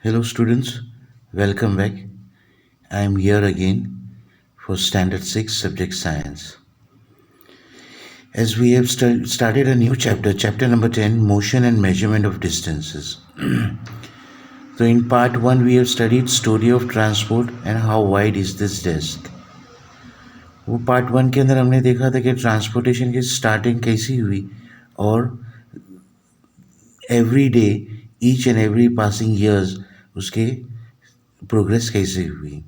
Hello, students. Welcome back. I am here again for Standard 6 Subject Science. As we have started a new chapter, chapter number 10, Motion and Measurement of Distances. So, in part 1, we have studied Story of Transport and How Wide is This Desk. वो part 1 के अंदर हमने देखा था कि transportation की starting कैसी हुई और every day each and every passing years उसके प्रोग्रेस कैसे हुई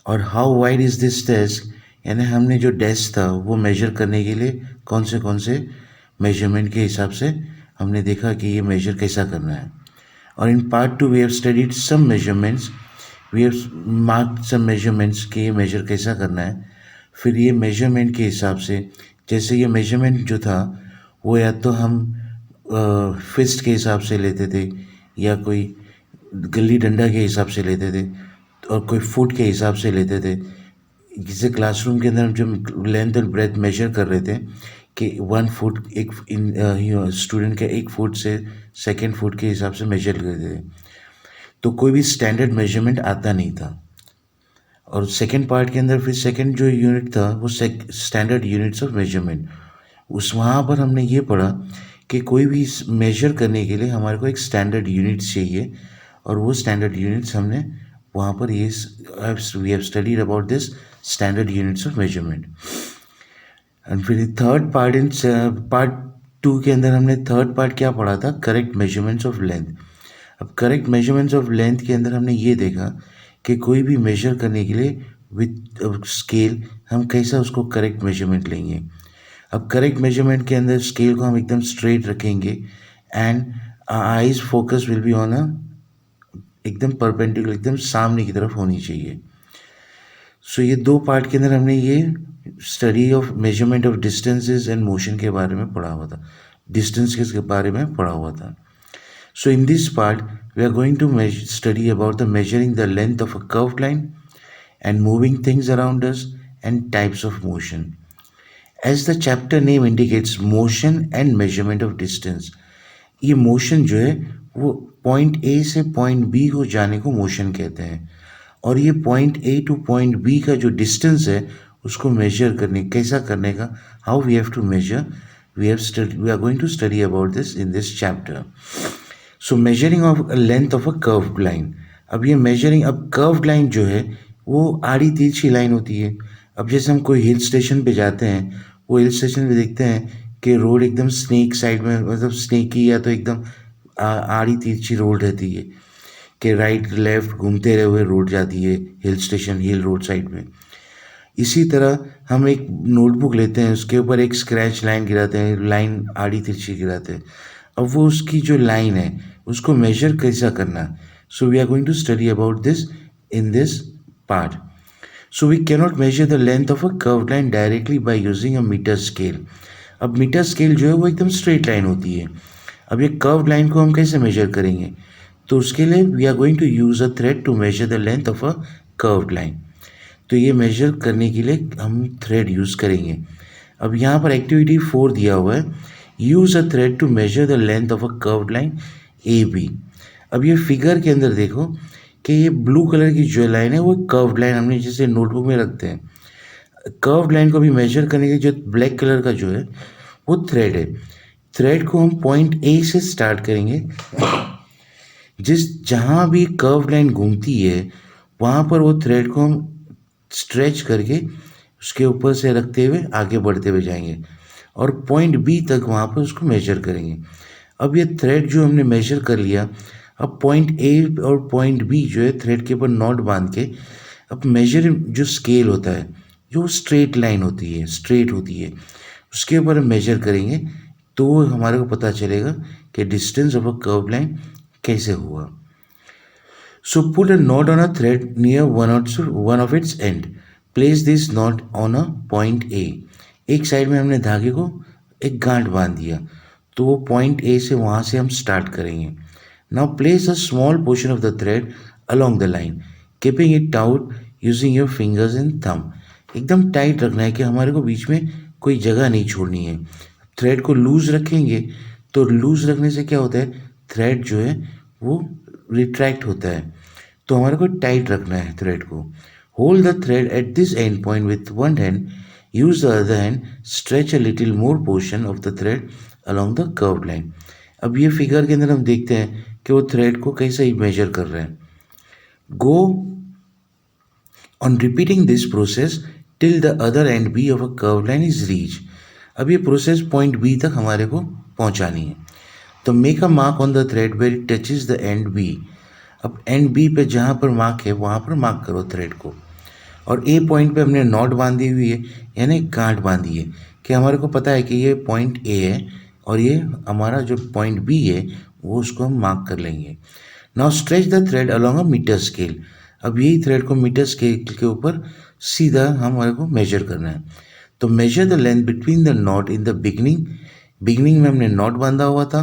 और how wide is this desk, यानी हमने जो डेस्क था वो मेजर करने के लिए कौन से मेजरमेंट के हिसाब से हमने देखा कि ये मेजर कैसा करना है. और in part 2 we have studied some measurements, we have marked some measurements कि ये मेजर कैसा करना है. फिर ये मेजरमेंट के हिसाब से, जैसे ये मेजरमेंट जो था वो या तो हम फिस्ट के हिसाब से लेते थे या कोई गिल्ली डंडा के हिसाब से लेते थे और कोई फुट के हिसाब से लेते थे. जैसे क्लासरूम के अंदर हम जब लेंथ और ब्रेथ मेजर कर रहे थे कि 1 फुट एक स्टूडेंट के 1 फुट से सेकेंड फुट के हिसाब से मेजर करते थे, तो कोई भी स्टैंडर्ड मेजरमेंट आता नहीं था. और सेकेंड पार्ट के अंदर फिर सेकेंड जो यूनिट था वो स्टैंडर्ड यूनिट्स ऑफ मेजरमेंट, वहाँ पर हमने ये पढ़ा कि कोई भी मेजर करने के लिए हमारे को एक स्टैंडर्ड यूनिट्स चाहिए और वो स्टैंडर्ड यूनिट्स हमने वहाँ पर ये we have studied about this standard units of measurement. And फिर थर्ड पार्ट इन पार्ट 2 के अंदर हमने थर्ड पार्ट क्या पढ़ा था, करेक्ट मेजरमेंट्स ऑफ लेंथ. अब करेक्ट मेजरमेंट्स ऑफ लेंथ के अंदर हमने ये देखा कि कोई भी मेजर करने के लिए विथ स्केल हम कैसा उसको करेक्ट मेजरमेंट लेंगे. अब करेक्ट मेजरमेंट के अंदर स्केल को हम एकदम स्ट्रेट रखेंगे and eyes focus will be on एकदम परपेंडिकुलर, एकदम सामने की तरफ होनी चाहिए. सो ये 2 पार्ट के अंदर हमने ये study of measurement of distances and motion के बारे में पढ़ा हुआ था, डिस्टेंस के बारे में पढ़ा हुआ था. So in this part, we are going to study about the measuring the length of a curved line and moving things around us and types of motion. As the chapter name indicates, motion and measurement of distance. ये motion जो है वो point A से point B को जाने को motion कहते हैं और ये point A to point B का जो distance है उसको measure करने, कैसा करने का, how we have to measure, we are going to study about this in this chapter. So measuring of length of a curved line. अब ये मेजरिंग, अब कर्व्ड लाइन जो है वो आड़ी तिरछी लाइन होती है. अब जैसे हम कोई हिल स्टेशन पे जाते हैं, वो हिल स्टेशन पे देखते हैं कि रोड एकदम स्नेक साइड में, मतलब स्नेकी या तो एकदम आड़ी तिरछी रोड रहती है कि राइट लेफ्ट घूमते रहे हुए रोड जाती है हिल स्टेशन, हिल रोड साइड में. इसी तरह हम एक नोटबुक लेते हैं, उसके ऊपर एक स्क्रैच लाइन गिराते हैं, लाइन आड़ी तिरछी गिराते हैं. अब वो उसकी जो लाइन है उसको मेजर कैसा करना. So we are going to study about this in this part. So we cannot measure the length of a curved line directly by using a meter scale. अब मीटर स्केल जो है वो एकदम straight line होती है. अब ये curved line को हम कैसे मेजर करेंगे, तो उसके लिए we are going to use a thread to measure the length of a curved line. तो ये मेजर करने के लिए हम थ्रेड यूज़ करेंगे. अब यहाँ पर एक्टिविटी 4 दिया हुआ है, use a thread to measure the length of a curved line A B. अब ये फिगर के अंदर देखो कि ये ब्लू कलर की जो लाइन है वो कर्व्ड लाइन हमने जैसे नोटबुक में रखते हैं. कर्व्ड लाइन को भी मेजर करने के जो ब्लैक कलर का जो है वो थ्रेड है. थ्रेड को हम पॉइंट ए से स्टार्ट करेंगे. जहाँ भी कर्व्ड लाइन घूमती है वहाँ पर वो थ्रेड को हम स्ट्रेच करके उसके ऊपर से रखते हुए आगे बढ़ते हुए जाएंगे और पॉइंट बी तक वहाँ पर उसको मेजर करेंगे. अब ये थ्रेड जो हमने मेजर कर लिया, अब पॉइंट ए और पॉइंट बी जो है थ्रेड के ऊपर नॉट बांध के, अब मेजर जो स्केल होता है जो स्ट्रेट लाइन होती है, स्ट्रेट होती है, उसके ऊपर हम मेजर करेंगे तो हमारे को पता चलेगा कि distance of a curve line कैसे हुआ. So put a not on a thread near one of its and. Place this not on a point A. एक साइड में हमने धागे को एक गांठ बांध दिया तो वो पॉइंट ए से वहाँ से हम स्टार्ट करेंगे. Now place a small portion of the thread along the line, keeping it out using your fingers and thumb. एकदम टाइट रखना है कि हमारे को बीच में कोई जगह नहीं छोड़नी है. थ्रेड को लूज़ रखेंगे तो लूज़ रखने से क्या होता है, थ्रेड जो है वो रिट्रैक्ट होता है, तो हमारे को टाइट रखना है थ्रेड को। Hold the thread at this and point with one hand, use the other hand, stretch a little more portion of the thread along the curve line. अब ये फिगर के अंदर हम देखते हैं कि वो थ्रेड को कैसे ही मेजर कर रहे हैं। Go on repeating this process till the other end B of a curve line is reach. अब ये प्रोसेस पॉइंट बी तक हमारे को पहुंचानी है। तो make a mark on the thread where it touches the end B. अब end B पे जहाँ पर मार्क है वहाँ पर मार्क करो थ्रेड को। और ए पॉइंट पे हमने नॉट बांधी हुई है, यानी गांठ बांधी है कि हमारे को पता है कि ये पॉइंट ए है और ये हमारा जो पॉइंट बी है वो उसको हम मार्क कर लेंगे। Now stretch the thread along a meter scale. अब यही थ्रेड को मीटर स्केल के ऊपर सीधा हमारे को मेजर करना है। तो major the length between the not in the beginning, beginning में हमने नॉट बांधा हुआ था,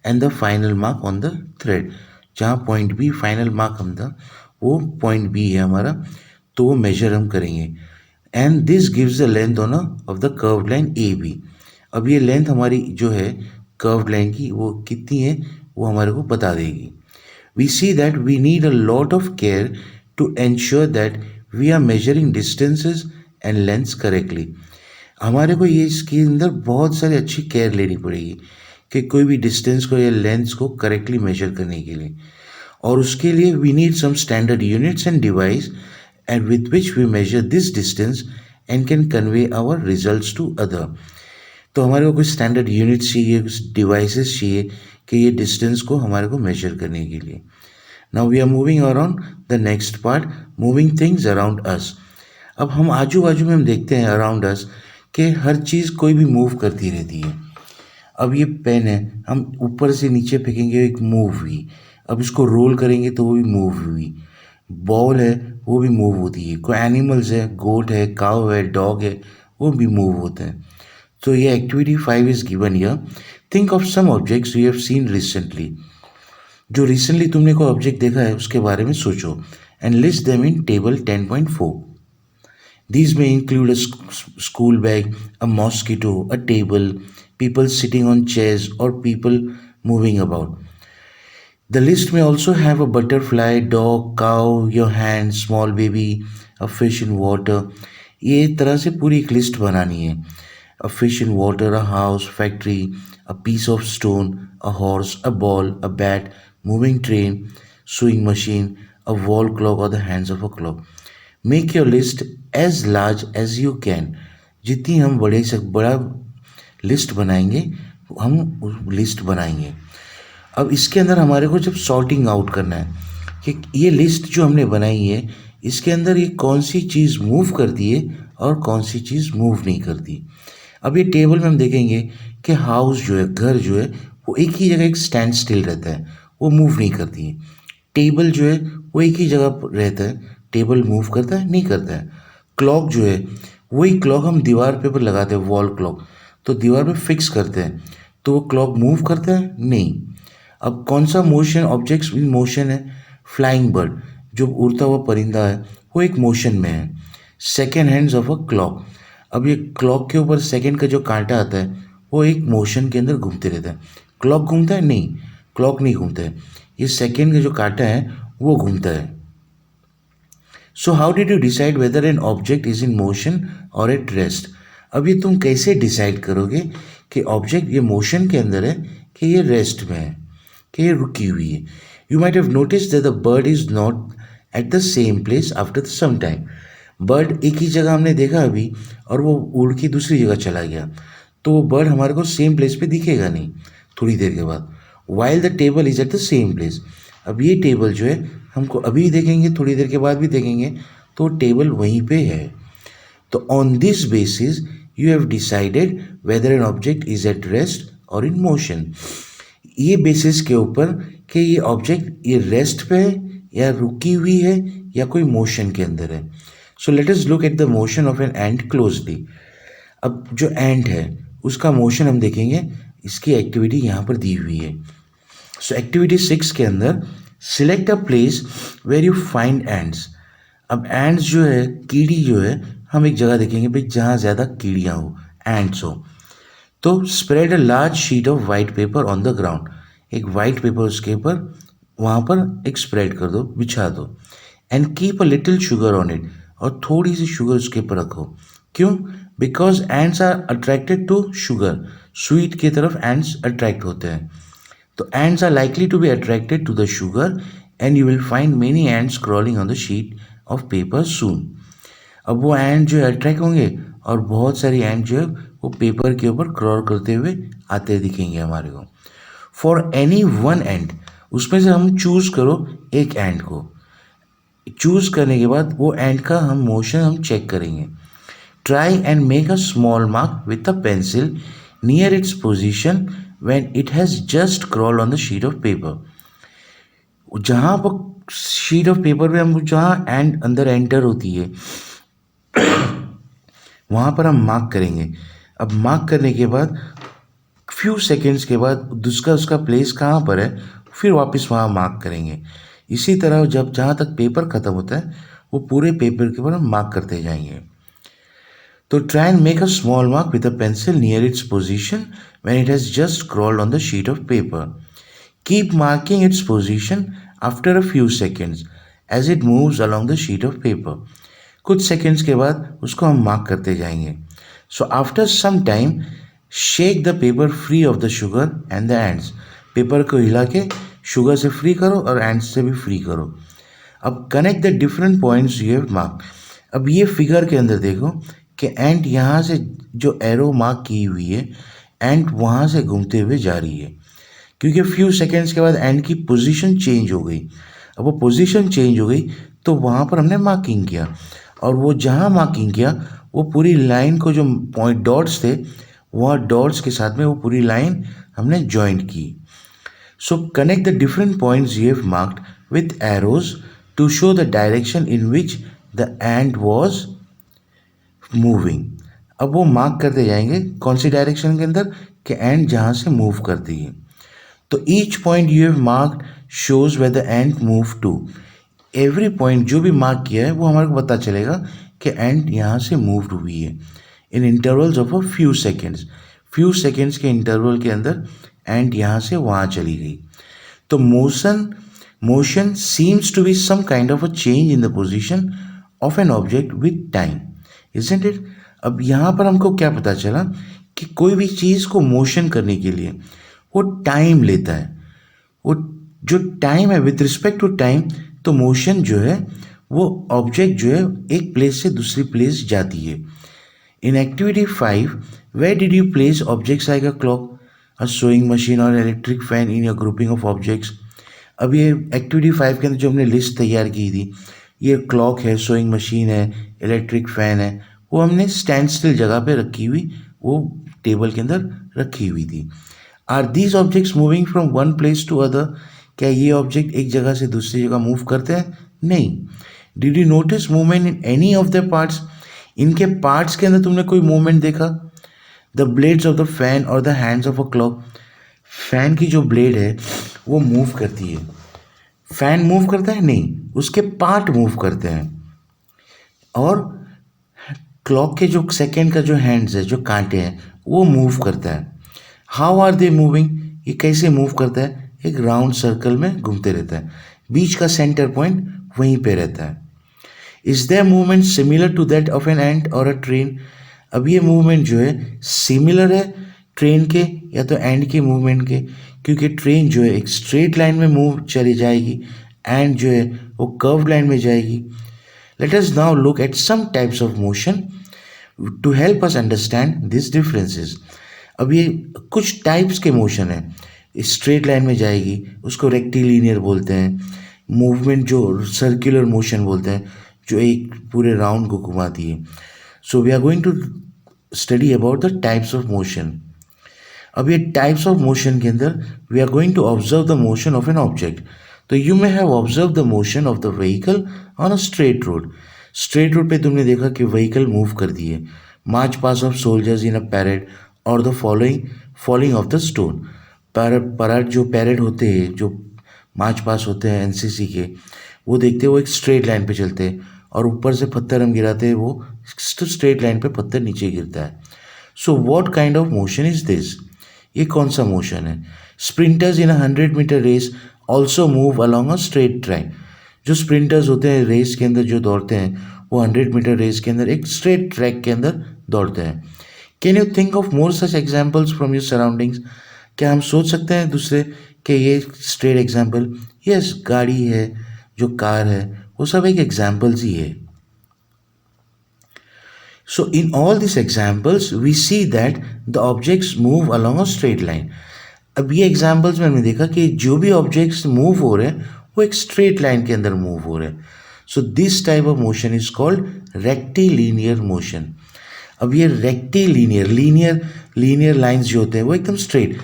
and the final mark on the thread, जहाँ पॉइंट बी फाइनल मार्क हम था वो पॉइंट बी है हमारा, तो वो मेजर हम करेंगे। And this gives the length on of the curve line A B. अब ये लेंथ हमारी जो है कर्व लाइन की वो कितनी है वो हमारे को बता देगी। We see that we need a lot of care to ensure that we are measuring distances and lengths correctly. हमारे को ये इसके अंदर बहुत सारी अच्छी केयर लेनी पड़ेगी कि कोई भी डिस्टेंस को या लेंथ्स को करेक्टली मेजर करने के लिए। और उसके लिए we need some standard units and device and with which we measure this distance and can convey our results to other. तो हमारे को कुछ स्टैंडर्ड यूनिट्स चाहिए, कुछ डिवाइसेस चाहिए कि ये डिस्टेंस को हमारे को मेजर करने के लिए। Now we are moving around the next part, moving things around us. अब हम आजू बाजू में हम देखते हैं अराउंड अस कि हर चीज़ कोई भी मूव करती रहती है। अब ये पेन है, हम ऊपर से नीचे फेंकेंगे एक मूव हुई, अब इसको रोल करेंगे तो वो भी मूव हुई। बॉल है वो भी मूव होती है। कोई एनिमल्स है, गोट है, काउ है, डॉग है, वो भी मूव होते हैं। तो ये activity 5 is given here. Think of some objects you have seen recently. जो रिसेंटली तुमने कोई ऑब्जेक्ट देखा है उसके बारे में सोचो and list them in table 10.4। These may include a school bag, a mosquito, a table, people sitting on chairs, or people moving about. The list may also have a butterfly, dog, cow, your hand, small baby, a fish in water. ये तरह से पूरी एक list बनानी है। A fish in water, a house, factory, a piece of stone, a horse, a ball, a bat, moving train, sewing machine, a wall clock or the hands of a clock. Make your list as large as you can. जितनी हम बड़ा list बनाएंगे हम list बनाएंगे। अब इसके अंदर हमारे को जब सॉर्टिंग आउट करना है कि ये लिस्ट जो हमने बनाई है इसके अंदर ये कौन सी चीज़ मूव करती है और कौन सी चीज़ मूव नहीं करती। अब ये टेबल में हम देखेंगे कि हाउस जो है, घर जो है, वो एक ही जगह एक स्टैंड स्टिल रहता है, वो मूव नहीं करती है। टेबल जो है वो एक ही जगह रहता है, टेबल मूव करता है नहीं करता है। क्लॉक जो है वही क्लॉक हम दीवार पे लगाते हैं, वॉल क्लॉक, तो दीवार पे फिक्स करते हैं, तो वो क्लॉक मूव करता है नहीं। अब कौन सा मोशन ऑब्जेक्ट्स इन मोशन है? फ्लाइंग बर्ड जो उड़ता हुआ परिंदा है वो एक मोशन में है। Second hands of a clock, अब ये क्लॉक के ऊपर सेकेंड का जो कांटा आता है वो एक मोशन के अंदर घूमते रहता है। क्लॉक घूमता है नहीं, क्लॉक नहीं घूमता है, ये सेकेंड का जो कांटा है वो घूमता है। So how did you decide whether an object is in motion और एट रेस्ट। अब ये तुम कैसे डिसाइड करोगे कि ऑब्जेक्ट ये मोशन के अंदर है कि ये रेस्ट में है, कि ये रुकी हुई है। You might have notice that the bird is not at the same place after some time. Bird एक ही जगह हमने देखा अभी और वो उड़ के दूसरी जगह चला गया, तो वो बर्ड हमारे को सेम प्लेस पे दिखेगा नहीं थोड़ी देर के बाद। While the table is eight the same place, अब ये टेबल जो है हमको अभी देखेंगे, थोड़ी देर के बाद भी देखेंगे, तो टेबल वहीं पे है। तो on this basis you have decided weather an object is at rest और इन मोशन। ये बेसिस के ऊपर कि ये ऑब्जेक्ट ये रेस्ट पे है या रुकी हुई है या कोई मोशन के अंदर है। So let us look at the motion of an ant closely. अब जो एंट है उसका मोशन हम देखेंगे, इसकी एक्टिविटी यहाँ पर दी हुई है। सो एक्टिविटी 6 के अंदर select a place where you find ants. अब एंट्स जो है, कीड़ी जो है, हम एक जगह देखेंगे भाई जहाँ ज़्यादा कीड़ियाँ हो, एंट्स हो। तो spread a large sheet of white paper on the ground, एक वाइट पेपर उसके ऊपर वहाँ पर एक स्प्रेड कर दो, बिछा दो, and keep a little sugar on it, और थोड़ी सी शुगर उसके ऊपर रखो। क्यों? Because ants are attracted to sugar, sweet की तरफ एंड्स अट्रैक्ट होते हैं। तो ants are likely to be attracted to the sugar and you will find many ants crawling on the sheet of paper soon. अब वो and जो है attract होंगे और बहुत सारी एंड जो है वो पेपर के ऊपर क्रॉल करते हुए आते दिखेंगे हमारे को। फॉर एनी वन एंड, उसमें से हम चूज करो एक एंड को। चूज करने के बाद वो एंड का हम मोशन हम चेक करेंगे। Try and make a small mark with a pencil near its position when it has just crawled on the sheet of paper. जहाँ पर शीट ऑफ पेपर पे हम जहाँ एंड अंदर एंटर होती है वहाँ पर हम मार्क करेंगे। अब मार्क करने के बाद फ्यू सेकेंड्स के बाद उसका प्लेस कहाँ पर है फिर वापस वहाँ मार्क करेंगे। इसी तरह जब जहाँ तक पेपर ख़त्म होता है वो पूरे पेपर के ऊपर हम मार्क करते जाएंगे। तो try and make a small mark with a pencil near its position when it has just crawled on the sheet of paper. Keep marking its position after a few seconds as it moves along the sheet of paper. कुछ seconds के बाद उसको हम mark करते जाएंगे। So after some time, shake the paper free of the sugar and the ants. Paper को हिला के शुगर से फ्री करो और एंड्स से भी फ्री करो। अब connect the different points you have mark. अब ये फिगर के अंदर देखो कि एंट यहाँ से जो एरो मार्क की हुई है एंट वहाँ से घूमते हुए जा रही है, क्योंकि फ्यू सेकेंड्स के बाद एंट की पोजीशन चेंज हो गई। अब वो पोजीशन चेंज हो गई तो वहाँ पर हमने मार्किंग किया, और वो जहाँ मार्किंग किया वो पूरी लाइन को जो पॉइंट डॉट्स थे वहाँ डॉट्स के साथ में वो पूरी लाइन हमने ज्वाइंट की। So connect the different points you have marked with arrows to show the direction in which the ant was moving. अब वो मार्क करते जाएंगे कौन सी डायरेक्शन के अंदर कि एंड जहाँ से मूव करती है। तो each point you have marked shows where the ant move to. Every point जो भी मार्क किया है वो हमारे को पता चलेगा कि एंड यहाँ से मूव हुई है in intervals of a few seconds. Few seconds के इंटरवल के अंदर एंड यहाँ से वहाँ चली गई। तो motion seems to be some kind of a change in the position of an object with time, isn't it. अब यहाँ पर हमको क्या पता चला कि कोई भी चीज़ को मोशन करने के लिए वो टाइम लेता है। वो जो टाइम है विथ रिस्पेक्ट टू टाइम, तो मोशन जो है वो ऑब्जेक्ट जो है एक प्लेस से दूसरी प्लेस जाती है। In activity 5 where did you place objects like a clock, a sewing machine और electric fan in your grouping of objects. अब ये एक्टिविटी 5 के अंदर जो हमने लिस्ट तैयार की थी, ये क्लॉक है, सोइंग मशीन है, इलेक्ट्रिक फैन है, वो हमने स्टैंड स्टिल जगह पे रखी हुई वो टेबल के अंदर रखी हुई थी। Are these objects moving from one place to other, क्या ये ऑब्जेक्ट एक जगह से दूसरी जगह मूव करते हैं? नहीं। Did you notice movement in any of the parts, इनके पार्ट्स के अंदर तुमने कोई मूवमेंट देखा? The blades of the fan और the hands of a clock, fan की जो ब्लेड है वो मूव करती है, फैन मूव करता है? नहीं, उसके पार्ट मूव करते हैं। और क्लॉक के जो सेकेंड का जो हैंड्स है, जो कांटे हैं, वो मूव करता है। हाउ आर दे मूविंग, ये कैसे मूव करता है? एक राउंड सर्कल में घूमते रहता है, बीच का सेंटर पॉइंट वहीं पे रहता है। Is there movement similar to that of an ant or a train, अब ये मूवमेंट जो है सिमिलर है ट्रेन के या तो एंड के मूवमेंट के, क्योंकि ट्रेन जो है एक स्ट्रेट लाइन में मूव चली जाएगी, एंड जो है वो कर्व लाइन में जाएगी। Let us now look at some types of motion to help us understand this differences. अब ये कुछ टाइप्स के मोशन है, स्ट्रेट लाइन में जाएगी उसको रेक्टिलिनियर बोलते हैं, मूवमेंट जो सर्कुलर मोशन बोलते हैं जो एक पूरे राउंड को घुमाती है। So we are going to study about the types of motion. अब ये टाइप्स ऑफ मोशन के अंदर we are going to observe the motion of an object. तो you may have observe the motion of the vehicle on a straight road. Straight road पे तुमने देखा कि vehicle move कर दिए। March past of soldiers in a parade और the falling of the stone. Parade जो parade होते हैं, जो मार्च पास होते हैं एनसीसी के, वो देखते हैं वो एक स्ट्रेट लाइन पे चलते हैं और ऊपर से पत्थर हम गिराते हैं, वो स्ट्रेट लाइन पे पत्थर नीचे गिरता है। So what kind of motion is this, ये कौन सा मोशन है? Sprinters in 100 meter race also move along a straight track. जो स्प्रिंटर्स होते हैं रेस के अंदर जो दौड़ते हैं वो 100 मीटर रेस के अंदर एक स्ट्रेट ट्रैक के अंदर दौड़ते हैं। Can you think of more such examples from your surroundings? क्या हम सोच सकते हैं दूसरे कि ये स्ट्रेट एग्जाम्पल? यस, गाड़ी है, जो कार है, वो सब एक एग्जाम्पल्स ही है। So in all these examples, we see that the objects move along a straight line. अब ये एग्जाम्पल्स में हमने देखा कि जो भी ऑब्जेक्ट्स मूव हो रहे हैं वो एक स्ट्रेट लाइन के अंदर मूव हो रहे हैं। सो this type of motion is called rectilinear motion. अब ये रेक्टिलिनियर लीनियर लाइंस जो होते हैं वो एकदम स्ट्रेट,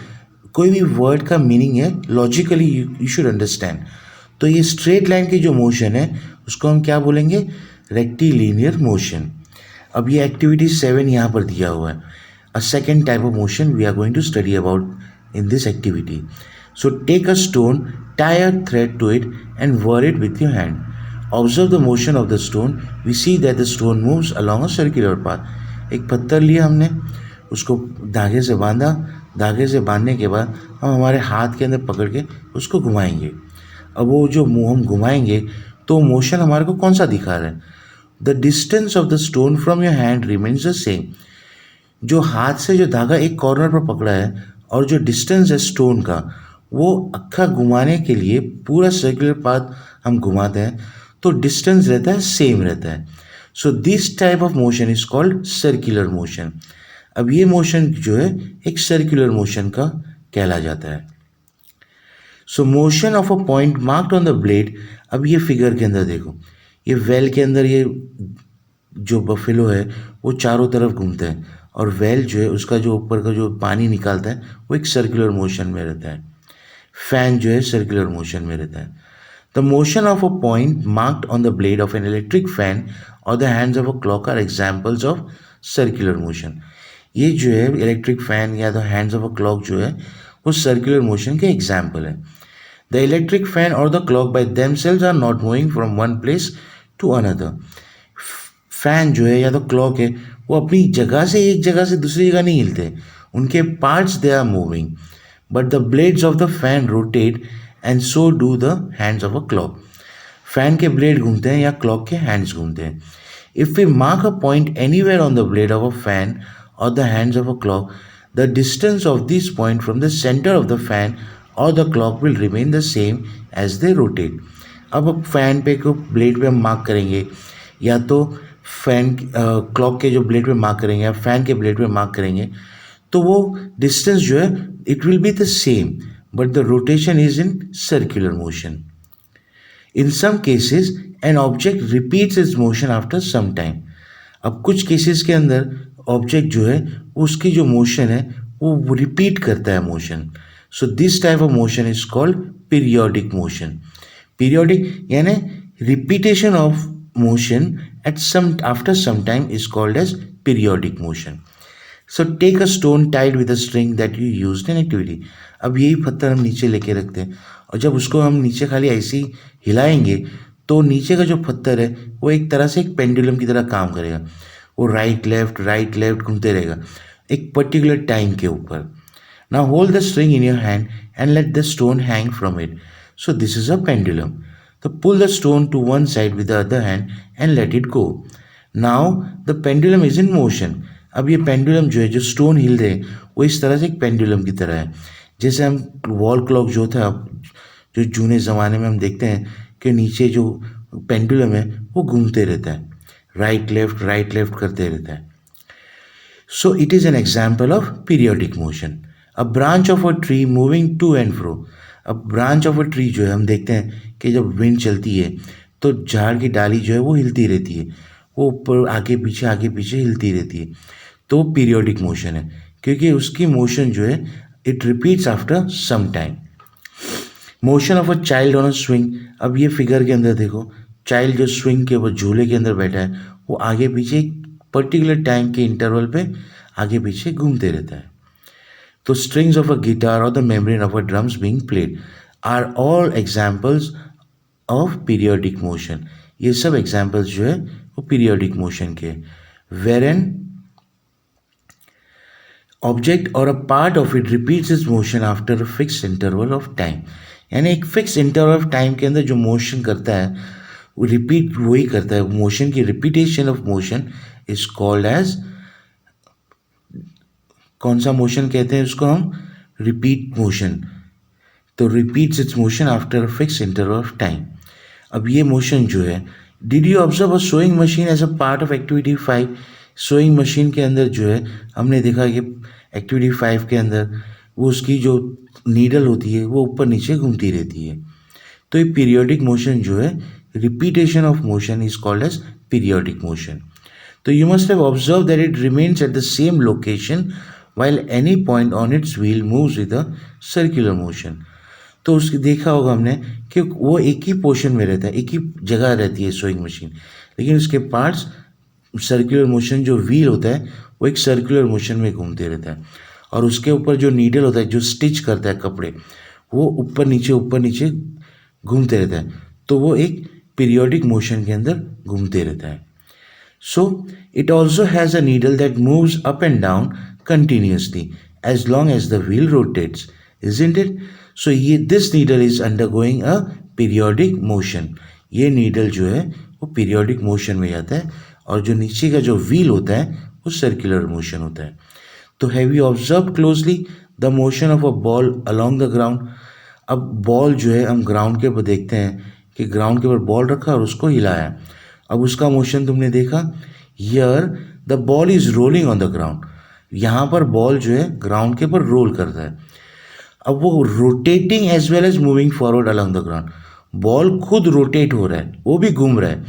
कोई भी वर्ड का मीनिंग है लॉजिकली यू शुड अंडरस्टैंड। तो ये स्ट्रेट लाइन की जो मोशन है उसको हम क्या बोलेंगे? Rectilinear motion. अब ये एक्टिविटी 7 यहाँ पर दिया हुआ है। A second type of motion we are going to study about in this activity. So take a stone, tie a thread to it and whir it with your hand. Observe the motion of the stone. We see that the stone moves along a circular path. एक पत्थर लिया हमने, उसको धागे से बांधा, धागे से बांधने के बाद हम हमारे हाथ के अंदर पकड़ के उसको घुमाएंगे। अब वो जो हम घुमाएंगे तो मोशन हमारे को कौन सा दिखा रहा है? The distance of the stone from your hand remains the same. जो हाथ से जो धागा एक कॉर्नर पर पकड़ा है और जो डिस्टेंस है स्टोन का, वो अक्खा घुमाने के लिए पूरा सर्कुलर पाथ हम घुमाते हैं तो डिस्टेंस रहता है सेम रहता है। सो this type of motion is called circular motion. अब ये मोशन जो है एक सर्कुलर मोशन का कहला जाता है। सो motion of a point marked on the blade. अब ये फिगर के अंदर देखो, ये वेल के अंदर ये जो बफेलो है वो चारों तरफ घूमते हैं और वेल जो है उसका जो ऊपर का जो पानी निकालता है वो एक सर्कुलर मोशन में रहता है। फैन जो है सर्कुलर मोशन में रहता है। The motion of a point marked on the blade of an electric fan और the hands of a clock are examples of circular motion. ये जो है इलेक्ट्रिक फैन या the hands of a clock जो है वो सर्कुलर मोशन के example है। द इलेक्ट्रिक फैन और the clock by themselves are not moving from one place to another. Fan जो है या तो क्लॉक है वो अपनी जगह से एक जगह से दूसरी जगह नहीं हिलते, उनके parts they are moving, but the blades of the fan rotate and so do the hands of a clock. Fan के ब्लेड घूमते हैं या क्लॉक के हैंड्स घूमते हैं। If we mark a point anywhere on the blade of a fan और the hands of a clock, the distance of this point from the centre of the fan और the clock will remain the same as they rotate. अब fan पे को blade पे हम mark करेंगे या तो फैन क्लॉक के जो ब्लेड पे मार्क करेंगे या फैन के ब्लेड पे मार्क करेंगे तो वो डिस्टेंस जो है it will be the same, but the rotation is in circular motion. In some cases an object repeats its motion after some time. अब कुछ केसेस के अंदर ऑब्जेक्ट जो है उसकी जो मोशन है वो रिपीट करता है motion. So this type of motion is called periodic motion. Periodic यानी repetition of motion at some after some time is called as periodic motion. So take a stone tied with a string that you used in activity. अब यही पत्थर हम नीचे लेके रखते हैं और जब उसको हम नीचे खाली ऐसे ही हिलाएंगे तो नीचे का जो पत्थर है वो एक तरह से एक पेंडुलम की तरह काम करेगा। वो राइट लेफ्ट घूमते रहेगा एक पर्टिकुलर टाइम के ऊपर। Now hold the string in your hand and let the stone hang from it. So this is a pendulum. So pull the stone to one side with the other hand and let it go. Now the pendulum is in motion. अब ये pendulum जो है जो stone हिल रहे वो इस तरह से एक पेंडुलम की तरह है। जैसे हम वॉल क्लॉक जो था जो जूने ज़माने में हम देखते हैं कि नीचे जो पेंडुलम है वो घूमते रहता है, राइट लेफ्ट करते रहता है। So it is an example of periodic motion. A branch of a tree moving to and fro. अब ब्रांच ऑफ अ ट्री जो है हम देखते हैं कि जब विंड चलती है तो झाड़ की डाली जो है वो हिलती रहती है, वो ऊपर आगे पीछे हिलती रहती है। तो पीरियोडिक मोशन है क्योंकि उसकी मोशन जो है it repeats after some time. Motion of a child on a swing. अब ये फिगर के अंदर देखो, चाइल्ड जो स्विंग के ऊपर झूले के अंदर बैठा है वो आगे पीछे एक पर्टिकुलर टाइम के इंटरवल पे आगे पीछे घूमते रहता है। तो strings of a guitar or the membrane of a drums being played are all examples of periodic motion. ये सब examples जो है वो periodic motion के। Wherein ऑब्जेक्ट और अ part of it repeats its motion after a fix interval of time, यानी एक fix interval of time के अंदर जो मोशन करता है वो रिपीट वही करता है, मोशन की repetition of motion is called as, कौन सा मोशन कहते हैं उसको हम, रिपीट मोशन। तो repeats its motion after a fix interval of time. अब ये मोशन जो है, did you observe a sewing machine as a part of activity 5? Sewing machine के अंदर जो है हमने देखा कि एक्टिविटी 5 के अंदर वो उसकी जो नीडल होती है वो ऊपर नीचे घूमती रहती है। तो ये पीरियोडिक मोशन जो है, repetition of motion is called as periodic motion. तो you must have observed that it remains at the same location while any point on its wheel moves with a circular motion. तो उसकी देखा होगा हमने कि वो एक ही पोर्शन में रहता है, एक ही जगह रहती है सोइंग मशीन, लेकिन उसके पार्ट्स सर्कुलर मोशन, जो व्हील होता है वो एक सर्कुलर मोशन में घूमते रहता है, और उसके ऊपर जो नीडल होता है जो स्टिच करता है कपड़े, वो ऊपर नीचे घूमते रहता है। तो वो एक पीरियोडिक मोशन के अंदर घूमते रहता है। So it also has a needle that moves up and down continuously as long as the wheel rotates, isn't it? So this needle is undergoing a periodic motion. ये needle जो है वो periodic motion में जाता है, और जो नीचे का जो wheel होता है वो circular motion होता है। तो have you observed closely the motion of a ball along the ground? अब बॉल जो है हम ग्राउंड के ऊपर देखते हैं कि ग्राउंड के ऊपर बॉल रखा और उसको हिलाया, अब उसका मोशन तुमने देखा। Here the ball is rolling on the ground, यहाँ पर बॉल जो है ग्राउंड के ऊपर रोल करता है। अब वो rotating as well as moving forward along the ground, ball खुद रोटेट हो रहा है, वो भी घूम रहा है,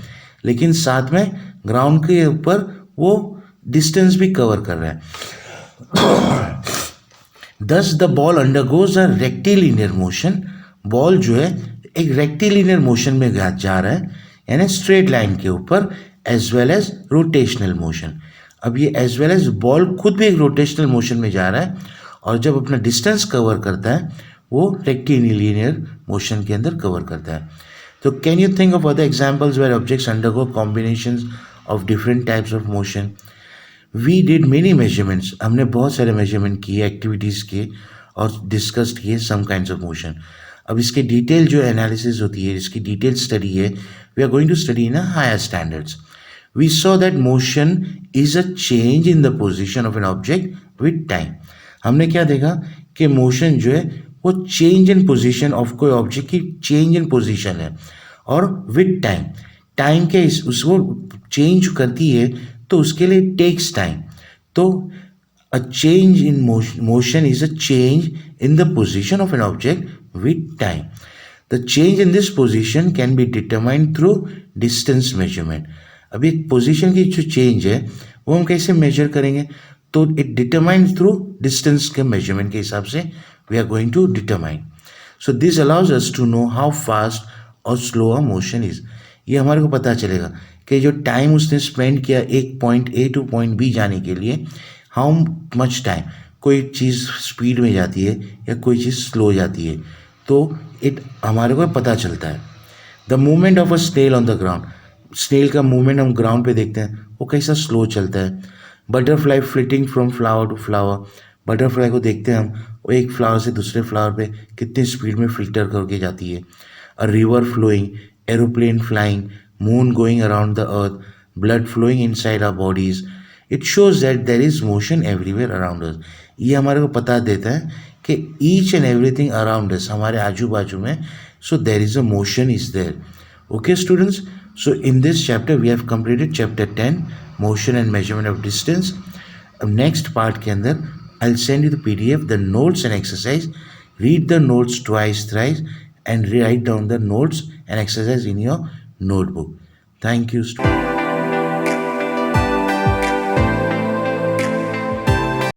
लेकिन साथ में ग्राउंड के ऊपर वो डिस्टेंस भी कवर कर रहा है। Thus the ball undergoes a rectilinear motion, ball जो है एक रेक्टिलिनियर मोशन में जा रहा है, यानी स्ट्रेट लाइन के ऊपर, as well as rotational motion. अब ये एज वेल एज बॉल खुद भी एक रोटेशनल मोशन में जा रहा है, और जब अपना डिस्टेंस कवर करता है वो रेक्टिलिनियर मोशन के अंदर कवर करता है। तो can you think of other examples where objects undergo combinations of different types of motion? We did many measurements, हमने बहुत सारे मेजरमेंट किए, एक्टिविटीज़ किए और डिस्कस्ड किए सम काइंड्स ऑफ मोशन। अब इसके डिटेल जो एनालिसिस होती है, इसकी डिटेल स्टडी है, we are going to study in a higher standards. We saw that motion is a change in the position of an object with time. हमने क्या देखा कि मोशन जो है वो चेंज इन पोजिशन ऑफ कोई object की चेंज इन पोजिशन है, और विद टाइम, टाइम के उसको चेंज करती है तो उसके लिए टेक्स टाइम। तो a change in motion is a change in the position of an object with time. The change in this position can be determined through distance measurement. अब एक पोजीशन की जो चेंज है वो हम कैसे मेजर करेंगे? तो इट डिटरमाइंड थ्रू डिस्टेंस के मेजरमेंट के हिसाब से we are going to determine. So this allows us to know how fast or slow a motion is. ये हमारे को पता चलेगा कि जो टाइम उसने स्पेंड किया एक point A to point B जाने के लिए, हाउ मच टाइम, कोई चीज़ स्पीड में जाती है या कोई चीज़ स्लो जाती है, तो इट हमारे को पता चलता है। The movement of a snail on the ground, snail का मूवमेंट हम ग्राउंड पे देखते हैं वो कैसा स्लो चलता है। Butterfly flitting from flower to flower, butterfly को देखते हैं हम, वो एक फ्लावर से दूसरे फ्लावर पे कितनी स्पीड में फिल्टर करके जाती है। A river flowing, aeroplane flying, moon going around the earth, blood flowing inside our bodies. It shows that there is motion everywhere around us. ये हमारे को पता देता है कि each and everything around us, हमारे आजू बाजू में, so there is a motion is there. Okay students, so in this chapter we have completed chapter 10, motion and measurement of distance. अब next part के अंदर I'll send you the PDF, the notes and exercise. Read the notes twice, thrice and write down the notes and exercise in your notebook. Thank you, students.